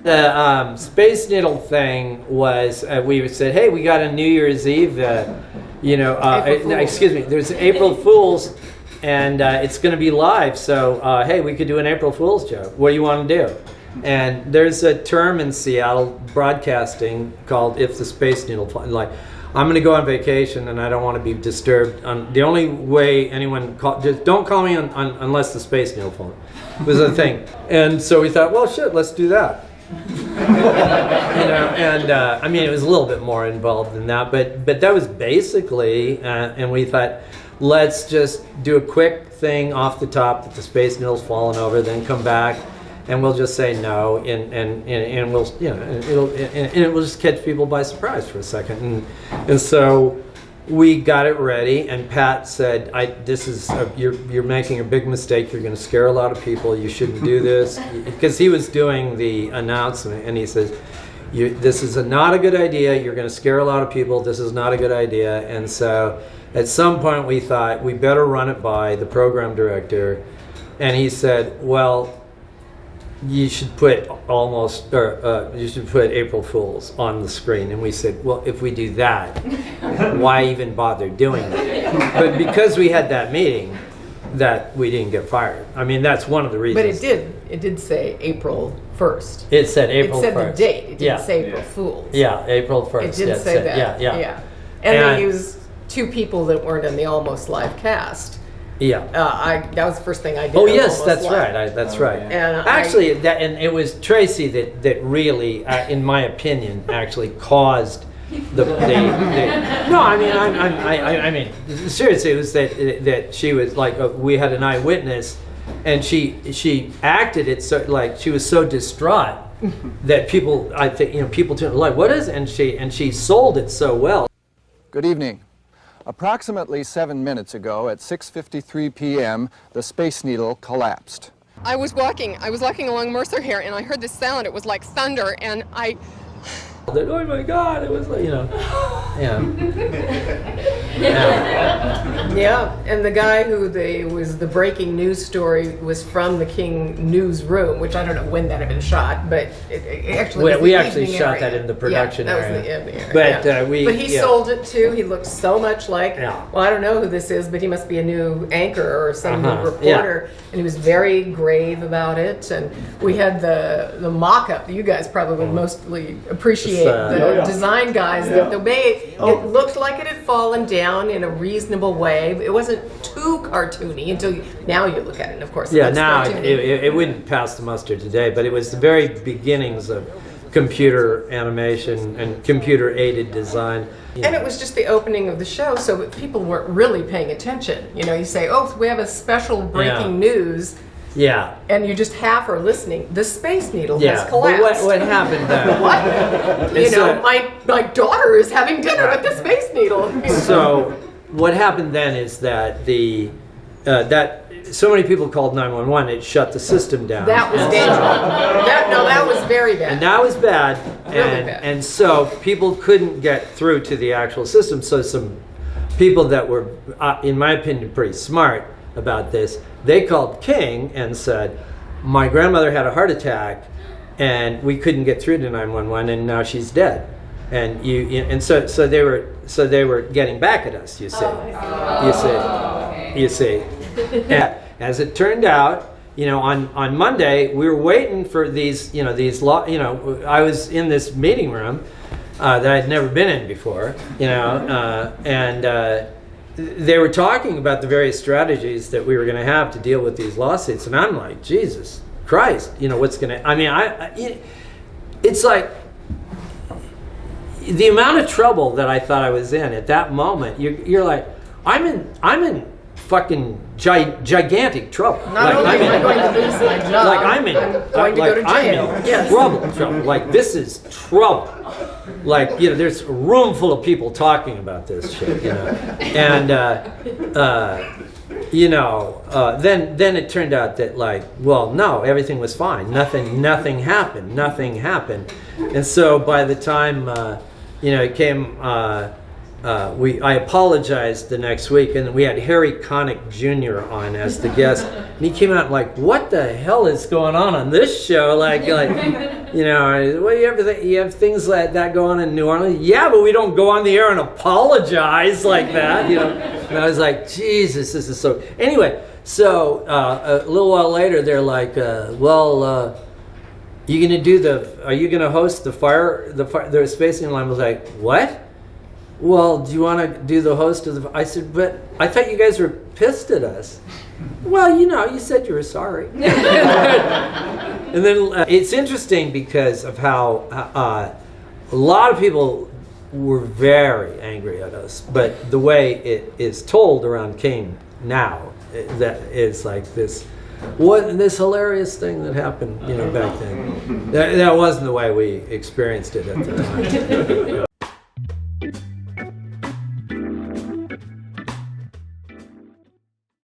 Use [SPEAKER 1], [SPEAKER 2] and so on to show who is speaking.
[SPEAKER 1] The Space Needle thing was, we said, hey, we got a New Year's Eve, there's April Fool's, and it's going to be live, so hey, we could do an April Fool's joke. What do you want to do? And there's a term in Seattle broadcasting called "If the Space Needle Flies." Like, I'm going to go on vacation and I don't want to be disturbed. The only way anyone just don't call me unless the Space Needle falls was the thing. And so we thought, well, shit, let's do that. I mean, it was a little bit more involved than that, but that was basically, and we thought, let's just do a quick thing off the top that the Space Needle's fallen over, then come back, and we'll just say no, and we'll, it will just catch people by surprise for a second, and so we got it ready, and Pat said, you're making a big mistake. You're going to scare a lot of people. You shouldn't do this. Because he was doing the announcement, and he says, this is not a good idea. You're going to scare a lot of people. This is not a good idea. And so at some point we thought, we better run it by the program director. And he said, well, you should put April Fools on the screen. And we said, well, if we do that, why even bother doing it? But because we had that meeting, that we didn't get fired. I mean, that's one of the reasons.
[SPEAKER 2] But it did say April 1st.
[SPEAKER 1] It said April 1st.
[SPEAKER 2] It said the date. It didn't say April Fools.
[SPEAKER 1] Yeah, April 1st.
[SPEAKER 2] It did say that. Yeah. And they used two people that weren't in the Almost Live cast.
[SPEAKER 1] Yeah,
[SPEAKER 2] that was the first thing I did.
[SPEAKER 1] Oh yes, that's right. That's right.
[SPEAKER 2] And
[SPEAKER 1] actually, and it was Tracey that really, in my opinion, actually caused the no. I mean, seriously, it was that she was like, we had an eyewitness, and she acted it so like she was so distraught that people, I think, people turned like, what is it? And she sold it so well.
[SPEAKER 3] Good evening. Approximately 7 minutes ago, at 6:53 p.m., the Space Needle collapsed.
[SPEAKER 4] I was walking along Mercer here, and I heard this sound. It was like thunder, and
[SPEAKER 1] oh my God! It was like, yeah.
[SPEAKER 2] Yeah, and the guy who was the breaking news story was from the King newsroom, which I don't know when that had been shot, but it actually
[SPEAKER 1] we actually shot that in the production area.
[SPEAKER 2] That was the area. But he sold it too. He looked so much like, well, I don't know who this is, but he must be a new anchor or some new reporter, and he was very grave about it. And we had the mock-up. You guys probably would mostly appreciate the design guys that it looked like it had fallen down in a reasonable way. It wasn't too cartoony until now you look at it, and of course
[SPEAKER 1] now it wouldn't pass the muster today, but it was the very beginnings of computer animation and computer aided design.
[SPEAKER 2] And it was just the opening of the show, so people weren't really paying attention. You say, oh, we have a special breaking news.
[SPEAKER 1] Yeah.
[SPEAKER 2] And you just half are listening. The Space Needle has collapsed.
[SPEAKER 1] But what happened then?
[SPEAKER 2] What? My daughter is having dinner at the Space Needle.
[SPEAKER 1] So what happened then is that that so many people called 911, it shut the system down.
[SPEAKER 2] That was dangerous. That was very bad.
[SPEAKER 1] And that was bad.
[SPEAKER 2] Really bad.
[SPEAKER 1] And so people couldn't get through to the actual system. So some people that were, in my opinion, pretty smart about this, they called King and said, my grandmother had a heart attack and we couldn't get through to 911 and now she's dead. And so they were getting back at us, you see. You see. And as it turned out, on Monday we were waiting for these I was in this meeting room that I'd never been in before, and they were talking about the various strategies that we were going to have to deal with these lawsuits, and I'm like, Jesus Christ, what's going to? I mean, it's like the amount of trouble that I thought I was in at that moment. You're like, I'm in fucking gigantic trouble.
[SPEAKER 2] Not only am I going to lose my job, I'm going to go to jail.
[SPEAKER 1] I'm in trouble. Like, this is trouble. Like, there's a room full of people talking about this shit, And, then it turned out that, like, well, no, everything was fine. Nothing happened. And so by the time, it came... I apologized the next week, and we had Harry Connick Jr. on as the guest, and he came out like, "What the hell is going on this show?" Like, You know, well, you have things like that go on in New Orleans. Yeah, but we don't go on the air and apologize like that. You know, and I was like, Jesus, this is so. Anyway, so a little while later, they're like, well. Are you gonna host the Space Needle? I was like, what? Well, do you want to do the host of the? I said, but I thought you guys were pissed at us. Well, you know, you said you were sorry. And then it's interesting because of how a lot of people were very angry at us, but the way it is told around King now, that is like this hilarious thing that happened, you know, back then. That wasn't the way we experienced it at the time.